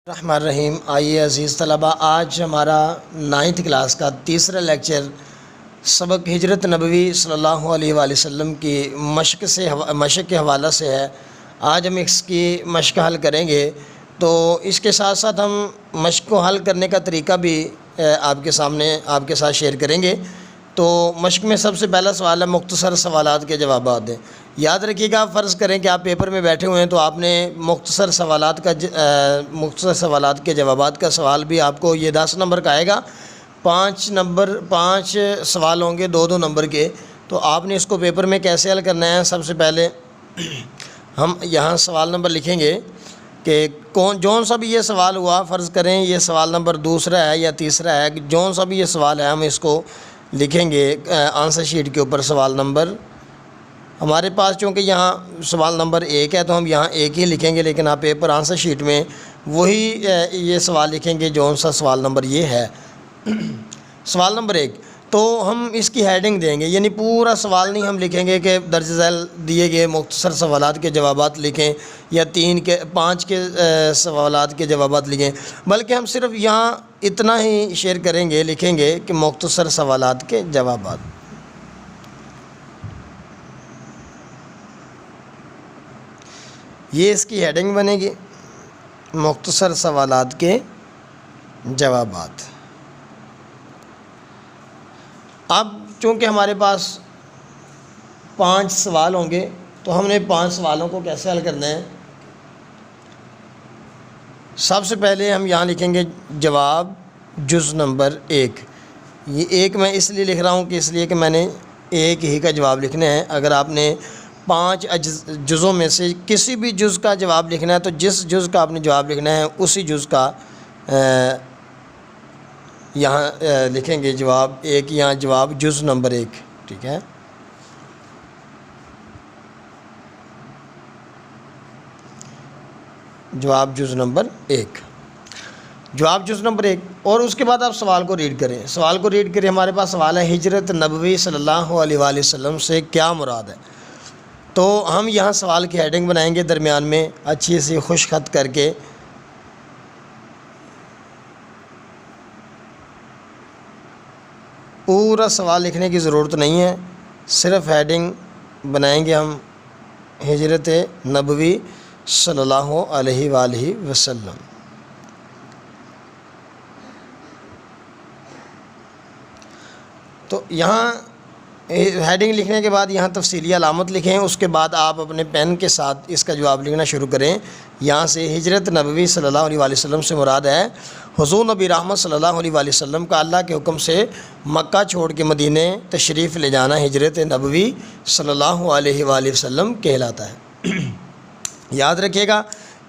الرحمن الرحیم۔ آئیے عزیز طلبہ، آج ہمارا 9th کلاس کا تیسرا لیکچر سبق ہجرت نبوی صلی اللہ علیہ وآلہ وسلم کی مشق کے حوالہ سے ہے۔ آج ہم اس کی مشق حل کریں گے، تو اس کے ساتھ ساتھ ہم مشق کو حل کرنے کا طریقہ بھی آپ کے ساتھ شیئر کریں گے۔ تو مشق میں سب سے پہلا سوال ہے مختصر سوالات کے جوابات دیں۔ یاد رکھیے گا، فرض کریں کہ آپ پیپر میں بیٹھے ہوئے ہیں تو آپ نے مختصر سوالات کے جوابات کا سوال بھی آپ کو یہ 10 نمبر کا آئے گا۔ 5 سوال ہوں گے 2 نمبر کے، تو آپ نے اس کو پیپر میں کیسے حل کرنا ہے؟ سب سے پہلے ہم یہاں سوال نمبر لکھیں گے کہ جون سا بھی یہ سوال ہوا، فرض کریں یہ سوال نمبر دوسرا ہے یا تیسرا ہے، جون سا بھی یہ سوال ہے ہم اس کو لکھیں گے آنسر شیٹ کے اوپر۔ سوال نمبر ہمارے پاس چونکہ یہاں سوال نمبر 1 ہے تو ہم یہاں 1 ہی لکھیں گے، لیکن آپ پیپر آنسر شیٹ میں وہی یہ سوال لکھیں گے جون سا سوال نمبر یہ ہے۔ سوال نمبر 1 تو ہم اس کی ہیڈنگ دیں گے، یعنی پورا سوال نہیں ہم لکھیں گے کہ درج ذیل دیے گئے مختصر سوالات کے جوابات لکھیں یا 5 کے سوالات کے جوابات لکھیں، بلکہ ہم صرف یہاں اتنا ہی شیئر کریں گے، لکھیں گے کہ مختصر سوالات کے جوابات۔ یہ اس کی ہیڈنگ بنے گی، مختصر سوالات کے جوابات۔ اب چونکہ ہمارے پاس 5 سوال ہوں گے تو ہم نے 5 سوالوں کو کیسے حل کرنا ہے؟ سب سے پہلے ہم یہاں لکھیں گے جواب جز نمبر 1۔ یہ 1 میں اس لیے لکھ رہا ہوں کہ میں نے 1 ہی کا جواب لکھنا ہے۔ اگر آپ نے 5 جزوں میں سے کسی بھی جز کا جواب لکھنا ہے تو جس جز کا آپ نے جواب لکھنا ہے اسی جز کا یہاں لکھیں گے جواب 1، یہاں جواب جز نمبر 1، ٹھیک ہے۔ جواب جز نمبر 1، جواب جز نمبر 1۔ اور اس کے بعد آپ سوال کو ریڈ کریں۔ سوال کو ریڈ کریں، ہمارے پاس سوال ہے ہجرت نبوی صلی اللہ علیہ وآلہ وسلم سے کیا مراد ہے؟ تو ہم یہاں سوال کی ہیڈنگ بنائیں گے درمیان میں اچھی سی خوش خط کر کے، پورا سوال لکھنے کی ضرورت نہیں ہے، صرف ہیڈنگ بنائیں گے ہم ہجرت نبوی صلی اللہ علیہ وآلہ وسلم۔ تو یہاں ہیڈنگ لکھنے کے بعد یہاں تفصیلی علامت لکھیں، اس کے بعد آپ اپنے پین کے ساتھ اس کا جواب لکھنا شروع کریں۔ یہاں سے ہجرت نبوی صلی اللہ علیہ وآلہ وسلم سے مراد ہے حضور نبی رحمت صلی اللہ علیہ وآلہ وسلم کا اللہ کے حکم سے مکہ چھوڑ کے مدینہ تشریف لے جانا ہجرت نبوی صلی اللہ علیہ وآلہ وسلم کہلاتا ہے۔ یاد رکھیے گا،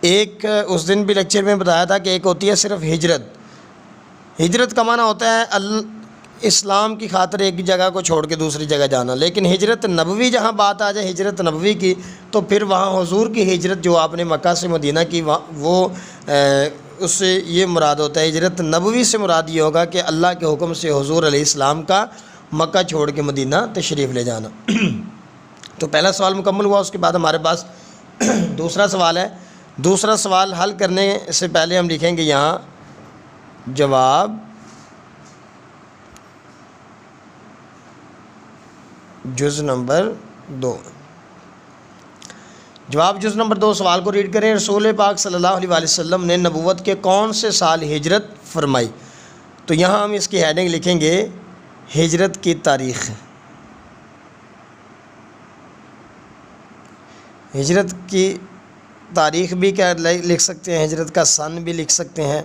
ایک اس دن بھی لیکچر میں بتایا تھا کہ ایک ہوتی ہے صرف ہجرت۔ ہجرت کا معنی ہوتا ہے اسلام کی خاطر ایک جگہ کو چھوڑ کے دوسری جگہ جانا، لیکن ہجرت نبوی جہاں بات آ جائے ہجرت نبوی کی، تو پھر وہاں حضور کی ہجرت جو آپ نے مکہ سے مدینہ کی وہ اس سے یہ مراد ہوتا ہے۔ ہجرت نبوی سے مراد یہ ہوگا کہ اللہ کے حکم سے حضور علیہ السلام کا مکہ چھوڑ کے مدینہ تشریف لے جانا۔ تو پہلا سوال مکمل ہوا، اس کے بعد ہمارے پاس دوسرا سوال ہے۔ دوسرا سوال حل کرنے سے پہلے ہم لکھیں گے یہاں جواب جز نمبر 2۔ جواب جز نمبر 2، سوال کو ریڈ کریں۔ رسول پاک صلی اللہ علیہ وآلہ وسلم نے نبوت کے کون سے سال ہجرت فرمائی؟ تو یہاں ہم اس کی ہیڈنگ لکھیں گے ہجرت کی تاریخ۔ ہجرت کی تاریخ بھی کیا لکھ سکتے ہیں، ہجرت کا سن بھی لکھ سکتے ہیں۔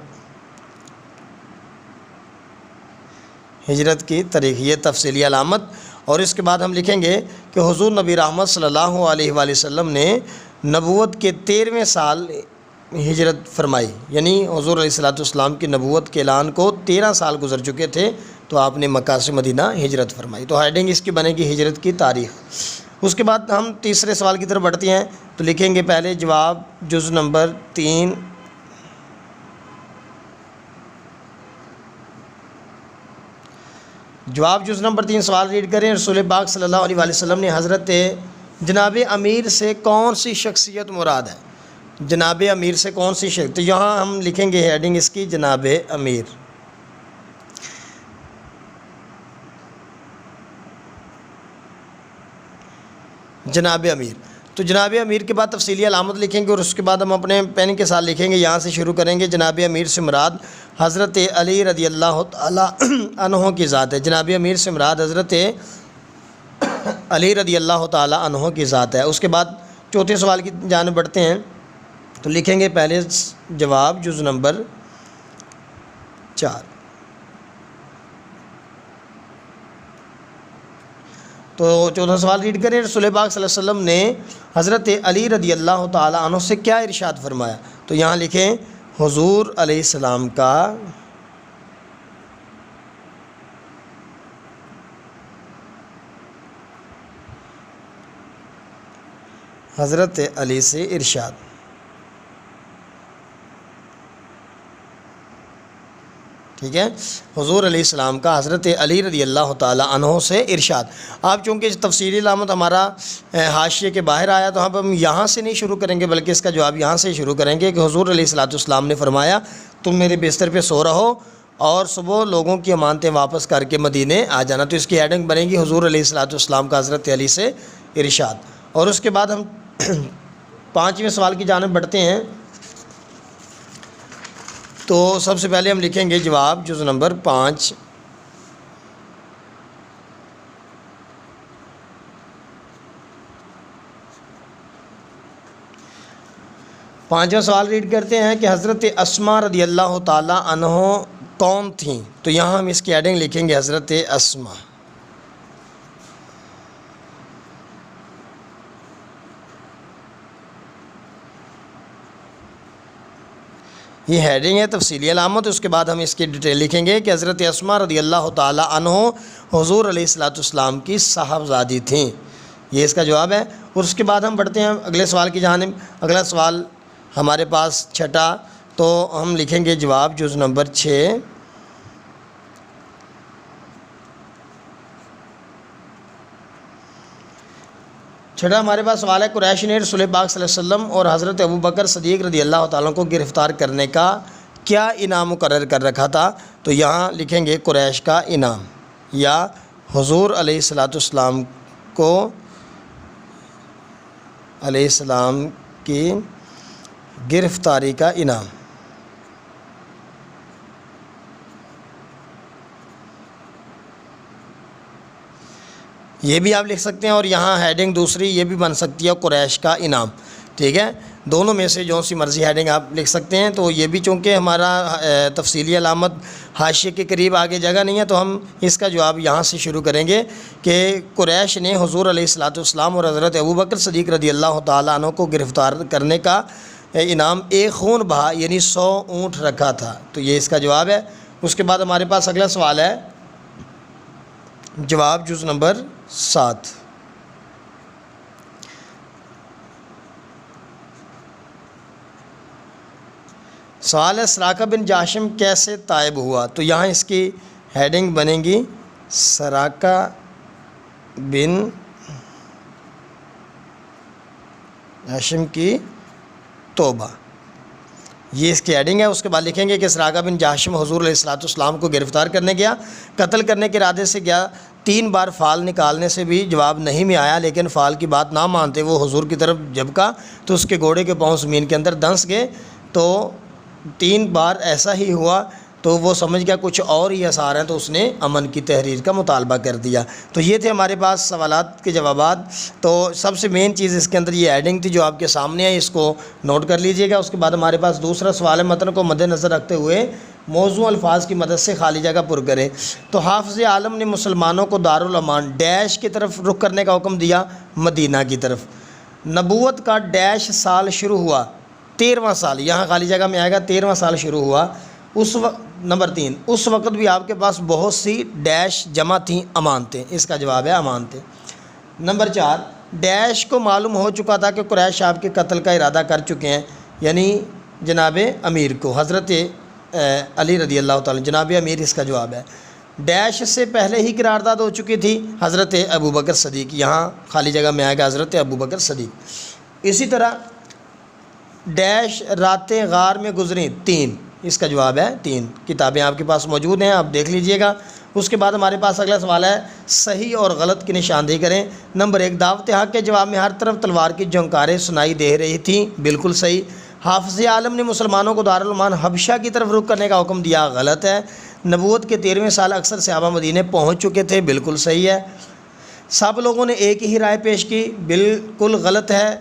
ہجرت کی تاریخ یہ تفصیلی علامت، اور اس کے بعد ہم لکھیں گے کہ حضور نبی رحمت صلی اللہ علیہ وآلہ وسلم نے نبوت کے 13ویں سال ہجرت فرمائی، یعنی حضور علیہ السلام کی نبوت کے اعلان کو 13 سال گزر چکے تھے تو آپ نے مکہ سے مدینہ ہجرت فرمائی۔ تو ہیڈنگ اس کی بنے گی ہجرت کی تاریخ۔ اس کے بعد ہم تیسرے سوال کی طرف بڑھتے ہیں، تو لکھیں گے پہلے جواب جز نمبر 3۔ جواب جز نمبر 3، سوال ریڈ کریں۔ رسول پاک صلی اللہ علیہ وآلہ وسلم نے حضرت جناب امیر سے کون سی شخصیت مراد ہے؟ جناب امیر سے کون سی شخص؟ تو یہاں ہم لکھیں گے ہیڈنگ اس کی جناب امیر. جناب امیر. تو جناب امیر کے بعد تفصیلی علامت لکھیں گے اور اس کے بعد ہم اپنے پین کے ساتھ لکھیں گے. یہاں سے شروع کریں گے. جناب امیر سے مراد حضرت علی رضی اللہ تعالی عنہ کی ذات ہے. جناب امیر سے مراد حضرت علی رضی اللہ تعالی عنہ کی ذات ہے. اس کے بعد چوتھے سوال کی جانب بڑھتے ہیں. تو لکھیں گے پہلے جواب جز نمبر 4. تو چوتھا سوال ریڈ کریں. رسول پاک صلی اللہ علیہ وسلم نے حضرت علی رضی اللہ تعالی عنہ سے کیا ارشاد فرمایا؟ تو یہاں لکھیں حضور علیہ السلام کا حضرت علی سے ارشاد. ٹھیک ہے، حضور علیہ السلام کا حضرت علی رضی اللہ تعالی عنہ سے ارشاد. آپ چونکہ تفصیلی علامت ہمارا حاشیے کے باہر آیا تو ہم یہاں سے نہیں شروع کریں گے بلکہ اس کا جواب یہاں سے شروع کریں گے کہ حضور علیہ السلام نے فرمایا تم میرے بستر پہ سو رہو اور صبح لوگوں کی امانتیں واپس کر کے مدینے آ جانا. تو اس کی ہیڈنگ بنے گی حضور علیہ السلام کا حضرت علی سے ارشاد. اور اس کے بعد ہم 5ویں سوال کی جانب بڑھتے ہیں. تو سب سے پہلے ہم لکھیں گے جواب جز نمبر 5. پانچواں سوال ریڈ کرتے ہیں کہ حضرت اسماء رضی اللہ تعالی عنہ کون تھیں؟ تو یہاں ہم اس کی ہیڈنگ لکھیں گے حضرت اسماء. یہ ہیڈنگ ہے تفصیلی علامت. اس کے بعد ہم اس کی ڈیٹیل لکھیں گے کہ حضرت اسماء رضی اللہ تعالی عنہ حضور علیہ السلام کی صاحبزادی تھیں. یہ اس کا جواب ہے. اور اس کے بعد ہم بڑھتے ہیں اگلے سوال کی جانب. اگلا سوال ہمارے پاس چھٹا. تو ہم لکھیں گے جواب جز نمبر 6. چھٹا ہمارے پاس سوال ہے قریش نے رسول پاک صلی اللہ علیہ وسلم اور حضرت ابوبکر صدیق رضی اللہ تعالیٰ کو گرفتار کرنے کا کیا انعام مقرر کر رکھا تھا؟ تو یہاں لکھیں گے قریش کا انعام یا حضور علیہ السلام کو علیہ السلام کی گرفتاری کا انعام. یہ بھی آپ لکھ سکتے ہیں اور یہاں ہیڈنگ دوسری یہ بھی بن سکتی ہے قریش کا انعام. ٹھیک ہے، دونوں میں سے جو سی مرضی ہیڈنگ آپ لکھ سکتے ہیں. تو یہ بھی چونکہ ہمارا تفصیلی علامت حاشیے کے قریب آگے جگہ نہیں ہے تو ہم اس کا جواب یہاں سے شروع کریں گے کہ قریش نے حضور علیہ السلام اور حضرت ابوبکر صدیق رضی اللہ تعالیٰ عنہ کو گرفتار کرنے کا انعام ایک خون بہا یعنی 100 اونٹ رکھا تھا. تو یہ اس کا جواب ہے. اس کے بعد ہمارے پاس اگلا سوال ہے جواب جز نمبر 7. سوال ہے سراقہ بن جاشم کیسے تائب ہوا؟ تو یہاں اس کی ہیڈنگ بنے گی سراقہ بن جاشم کی توبہ. یہ اس کی ہیڈنگ ہے. اس کے بعد لکھیں گے کہ سراقہ بن جاشم حضور علیہ السلام کو گرفتار کرنے گیا، قتل کرنے کے ارادے سے گیا. 3 بار فال نکالنے سے بھی جواب نہیں میں آیا، لیکن فال کی بات نہ مانتے وہ حضور کی طرف جھپکا تو اس کے گھوڑے کے پاؤں زمین کے اندر دھنس گئے. تو 3 بار ایسا ہی ہوا تو وہ سمجھ گیا کچھ اور ہی آثار ہیں تو اس نے امن کی تحریر کا مطالبہ کر دیا. تو یہ تھے ہمارے پاس سوالات کے جوابات. تو سب سے مین چیز اس کے اندر یہ ہیڈنگ تھی جو آپ کے سامنے ہے، اس کو نوٹ کر لیجئے گا. اس کے بعد ہمارے پاس دوسرا سوال ہے متن کو مد نظر رکھتے ہوئے موضوع الفاظ کی مدد سے خالی جگہ پر کریں. تو حافظ عالم نے مسلمانوں کو دارالامان ڈیش کی طرف رخ کرنے کا حکم دیا، مدینہ کی طرف. نبوت کا ڈیش سال شروع ہوا 13واں سال، یہاں خالی جگہ میں آئے گا 13واں سال شروع ہوا. اس وقت نمبر 3 اس وقت بھی آپ کے پاس بہت سی ڈیش جمع تھیں امانتیں. اس کا جواب ہے امانتیں. نمبر 4 ڈیش کو معلوم ہو چکا تھا کہ قریش آپ کے قتل کا ارادہ کر چکے ہیں، یعنی جناب امیر کو حضرت علی رضی اللہ تعالیٰ جناب امیر اس کا جواب ہے. ڈیش سے پہلے ہی قرارداد ہو چکی تھی حضرت ابوبکر صدیق، یہاں خالی جگہ میں آئے گا حضرت ابوبکر صدیق. اسی طرح ڈیش راتیں غار میں گزریں 3، اس کا جواب ہے 3۔ کتابیں آپ کے پاس موجود ہیں، آپ دیکھ لیجئے گا۔ اس کے بعد ہمارے پاس اگلا سوال ہے، صحیح اور غلط کی نشاندہی کریں۔ نمبر 1، دعوت حق کے جواب میں ہر طرف تلوار کی جھنکاریں سنائی دے رہی تھیں، بالکل صحیح۔ حافظ عالم نے مسلمانوں کو دارالایمان حبشہ کی طرف رخ کرنے کا حکم دیا، غلط ہے۔ نبوت کے 13ویں سال اکثر صحابہ مدینے پہنچ چکے تھے، بالکل صحیح ہے۔ سب لوگوں نے ایک ہی رائے پیش کی، بالکل غلط ہے۔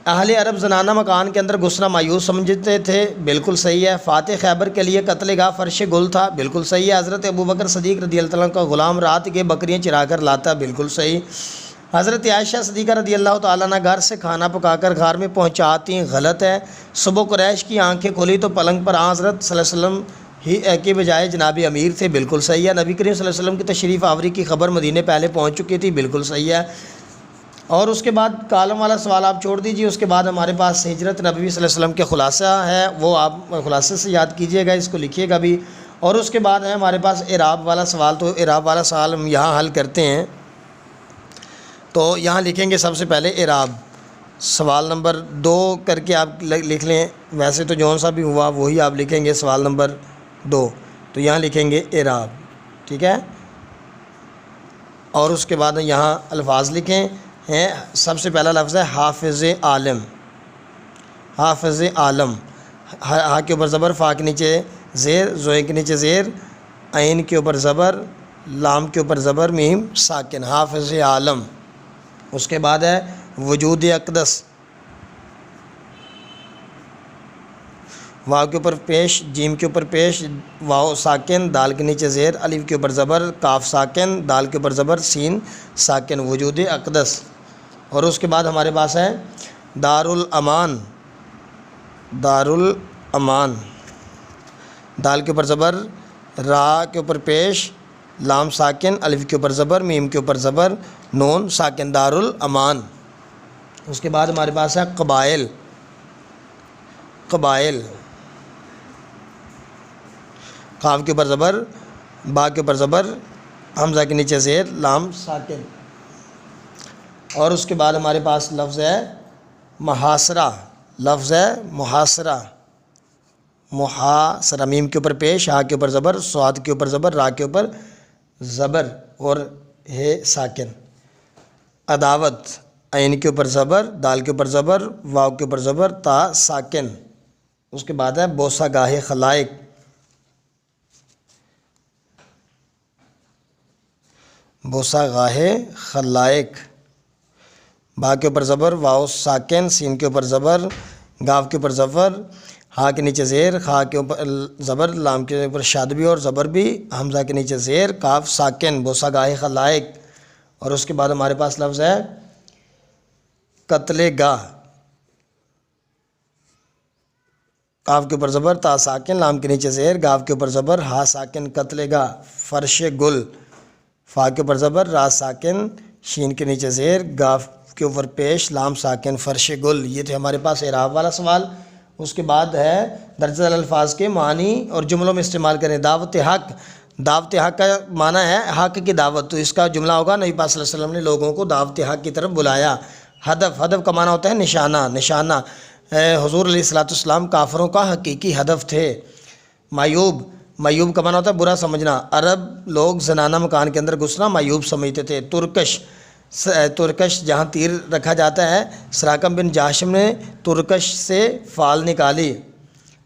اہل عرب زنانہ مکان کے اندر گھسنا مایوس سمجھتے تھے، بالکل صحیح ہے۔ فاتح خیبر کے لیے قتل گاہ فرش گل تھا، بالکل صحیح ہے۔ حضرت ابوبکر صدیق رضی اللہ عنہ کا غلام رات کے بکریاں چرا کر لاتا، بالکل صحیح۔ حضرت عائشہ صدیقہ رضی اللہ تعالیٰ عنہ گھر سے کھانا پکا کر غار میں پہنچاتی، غلط ہے۔ صبح قریش کی آنکھیں کھلی تو پلنگ پر حضرت صلی اللہ علیہ وسلم ہی کے بجائے جناب امیر تھے، بالکل صحیح ہے۔ نبی کریم صلی اللہ علیہ وسلم کی تشریف آوری کی خبر مدینے پہلے پہنچ چکی تھی، بالکل صحیح ہے۔ اور اس کے بعد کالم والا سوال آپ چھوڑ دیجیے۔ اس کے بعد ہمارے پاس ہجرت نبوی صلی اللہ علیہ وسلم کے خلاصہ ہے، وہ آپ خلاصے سے یاد کیجیے گا، اس کو لکھیے گا بھی۔ اور اس کے بعد ہے ہمارے پاس اعراب والا سوال، تو اعراب والا سوال ہم یہاں حل کرتے ہیں۔ تو یہاں لکھیں گے سب سے پہلے اعراب، سوال نمبر 2 کر کے آپ لکھ لیں، ویسے تو جون سا بھی ہوا وہی آپ لکھیں گے، سوال نمبر 2۔ تو یہاں لکھیں گے اعراب، ٹھیک ہے۔ اور اس کے بعد یہاں الفاظ لکھیں ہیں۔ سب سے پہلا لفظ ہے حافظ عالم، حافظ عالم، ہا کے اوپر زبر، فا کے نیچے زیر، زوئے کے نیچے زیر، عین کے اوپر زبر، لام کے اوپر زبر، میم ساکن، حافظ عالم۔ اس کے بعد ہے وجود اقدس، واو کے اوپر پیش، جیم کے اوپر پیش، واو ساکن، دال کے نیچے زیر، الف کے اوپر زبر، کاف ساکن، دال کے اوپر زبر، سین ساکن، وجود اقدس۔ اور اس کے بعد ہمارے پاس ہے دارالامان، دارالامان، دال کے اوپر زبر، را کے اوپر پیش، لام ساکن، الف کے اوپر زبر، میم کے اوپر زبر، نون ساکن، دارالامان۔ اس کے بعد ہمارے پاس ہے قبائل، قبائل، قاف کے اوپر زبر، با کے اوپر زبر، حمزہ کے نیچے زیر، لام ساکن۔ اور اس کے بعد ہمارے پاس لفظ ہے محاصرہ، لفظ ہے محاصرہ، محاصرہ، میم کے اوپر پیش، ہا کے اوپر زبر، صاد کے اوپر زبر، را کے اوپر زبر اور ہے ساکن۔ عداوت، عین کے اوپر زبر، دال کے اوپر زبر، واو کے اوپر زبر، تا ساکن۔ اس کے بعد ہے بوسہ گاہ خلائق، بوسہ گاہ خلائق، با کے اوپر زبر، واو ساکن، سین کے اوپر زبر، گاف کے اوپر زبر، ہا کے نیچے زیر، خا کے اوپر زبر، لام کے اوپر شادبی اور زبر بھی، حمزہ کے نیچے زیر، کاف ساکن، بوسہ گاہ خلائق۔ اور اس کے بعد ہمارے پاس لفظ ہے قتل گاہ، کاف کے اوپر زبر، تا ساکن، لام کے نیچے زیر، گاف کے اوپر زبر، ہا ساکن، قتل گاہ، فرش گل، فا کے اوپر زبر، را ساکن، شین کے نیچے زیر، گاف کے اوپر پیش، لام ساکن، فرش گل۔ یہ تھے ہمارے پاس اعراب والا سوال۔ اس کے بعد ہے درج ذیل الفاظ کے معنی اور جملوں میں استعمال کریں۔ دعوت حق، دعوت حق کا معنی ہے حق کی دعوت، تو اس کا جملہ ہوگا نبی پاک صلی اللہ علیہ وسلم نے لوگوں کو دعوت حق کی طرف بلایا۔ ہدف، ہدف کا معنی ہوتا ہے نشانہ، نشانہ۔ حضور علیہ الصلوۃ والسلام کافروں کا حقیقی ہدف تھے۔ معیوب، معیوب کا معنی ہوتا ہے برا سمجھنا، عرب لوگ زنانہ مکان کے اندر گھسنا معیوب سمجھتے تھے۔ ترکش، ترکش جہاں تیر رکھا جاتا ہے، سراقم بن جاشم نے ترکش سے فال نکالی۔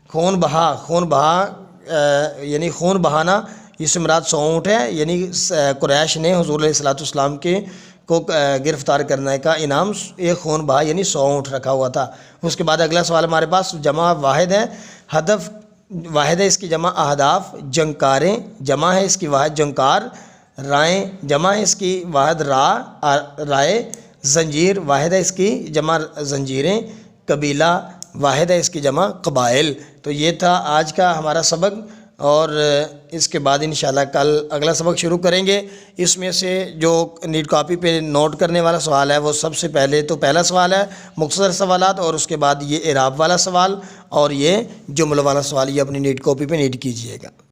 خون بہا، خون بہا یعنی خون بہانا، اس سے مراد 100 اونٹ ہے، یعنی قریش نے حضور علیہ الصلوۃ والسلام کو گرفتار کرنے کا انعام ایک خون بہا یعنی 100 اونٹ رکھا ہوا تھا۔ اس کے بعد اگلا سوال ہمارے پاس جمع واحد ہے، ہدف واحد ہے، اس کی جمع اہداف، جنکاریں جمع ہے، اس کی واحد جنکار، رائیں جمع ہے، اس کی واحد رائے، زنجیر واحد ہے، اس کی جمع زنجیریں، قبیلہ واحد ہے، اس کی جمع قبائل۔ تو یہ تھا آج کا ہمارا سبق، اور اس کے بعد انشاءاللہ کل اگلا سبق شروع کریں گے۔ اس میں سے جو نیٹ کاپی پہ نوٹ کرنے والا سوال ہے وہ سب سے پہلے تو پہلا سوال ہے مختصر سوالات، اور اس کے بعد یہ اعراب والا سوال اور یہ جملوں والا سوال، یہ اپنی نیٹ کاپی پہ نیٹ کیجئے گا۔